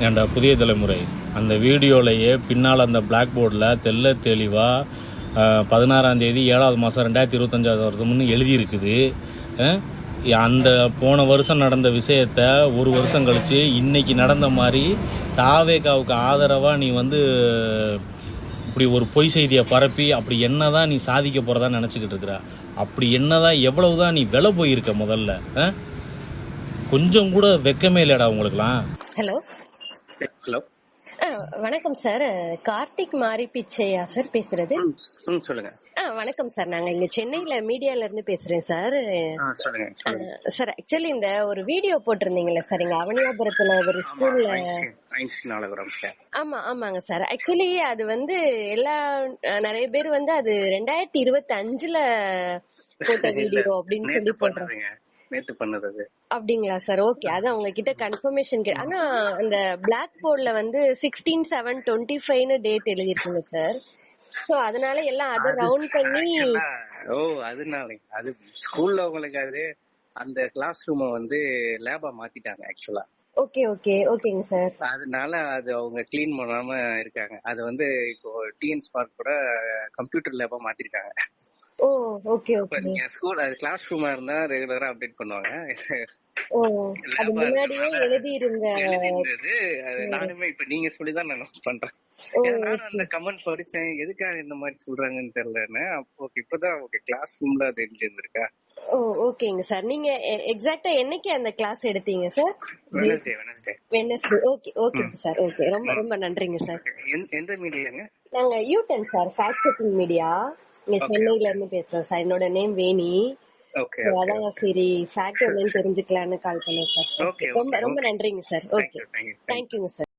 ஏண்டா புதிய தலைமுறை, அந்த வீடியோலையே பின்னால் அந்த பிளாக் போர்டில் தெல்ல தெளிவாக 16ஆம் தேதி 7வது மாதம் 2025 வருஷம்னு எழுதியிருக்குது. அந்த போன வருஷம் நடந்த விஷயத்த ஒரு வருஷம் கழித்து இன்னைக்கு நடந்த மாதிரி தாவேகாவுக்கு ஆதரவாக நீ வந்து இப்படி ஒரு பொய் செய்தியை பரப்பி அப்படி என்ன தான் நீ சாதிக்க போகிறதா நினச்சிக்கிட்டு இருக்கிற? அப்படி என்னதான் எவ்வளவு தான் நீ விலை போயிருக்க? முதல்ல கொஞ்சம் கூட வெக்கமே இல்லைடா உங்களுக்குலாம். ஹலோ ஹலோ, வணக்கம் சார். கார்த்திக் மாரி பிச்சையா சார் பேசுறது? சொல்லுங்க. வணக்கம் சார், நாங்க இங்க சென்னையில மீடியால இருந்து பேசுறேன் சார். சார் ஆக்சுவலி இந்த ஒரு வீடியோ போட்டிருந்தீங்கல்ல சார், இங்க அவனியாபுரத்துல ஒரு ஸ்கூல்ல. ஆமாங்க சார். ஆக்சுவலி அது வந்து நிறைய பேர் வந்து அது 2025ல போட்ட வீடியோ அப்படின்னு சொல்லி போடுறாங்க. நேத்து பண்ணது அப்படிங்களா சார்? ஓகே, அதான் உங்ககிட்ட கன்ஃபர்மேஷன். ஆனா அந்த பிளாக் போர்ட்ல வந்து 16/7/25ன்னு டேட் எழுதிருக்குங்க சார். சோ அதனால எல்லாம் அதை ரவுண்ட் பண்ணி. அதனால அது ஸ்கூல்ல உங்களுக்கு அது அந்த கிளாஸ் ரூமை வந்து லேபா மாத்திட்டாங்க ஆக்சுவலா. ஓகேங்க சார். அதனால அது அவங்க கிளீன் பண்ணாம இருக்காங்க. அது வந்து இப்போ டிஎன் ஸ்பார்க் கூட கம்ப்யூட்டர் லேபா மாத்திருக்காங்க. ஓகே. நீங்க ஸ்கூல் அது கிளாஸ் ரூமா இருந்தா ரெகுலரா அப்டேட் பண்ணுவாங்க. அது முன்னாடியே எழுதி இருந்தது. நானுமே இப்ப நீங்க சொல்லிதான் நான் நோட் பண்றேன். நானும் அந்த கமெண்ட் படிச்சேன், எதுக்காக இந்த மாதிரி சொல்றாங்கன்னு தெரியலன்னு. அப்போ இப்பதான் கிளாஸ் ரூம்ல அது எழுதிருக்கா. ஓகேங்க சார். நீங்க எக்ஸாக்ட்டா என்னைக்கு அந்த கிளாஸ் எடுத்தீங்க sir? Wednesday. Okay sir. Okay, ரொம்ப நன்றிங்க சார். எந்த மீடியாங்க? நாங்க யூ10 சார், ஃபேக்ட் செக்கிங் மீடியா. இங்க சென்னையில இருந்து பேசுறோம் சார். என்னோட நேம் வேணி. அதான் சரி ஃபேக்ட் என்னன்னு தெரிஞ்சுக்கலான்னு கால் பண்ணேன் சார். ரொம்ப நன்றிங்க சார். ஓகே, தேங்க்யூங்க சார்.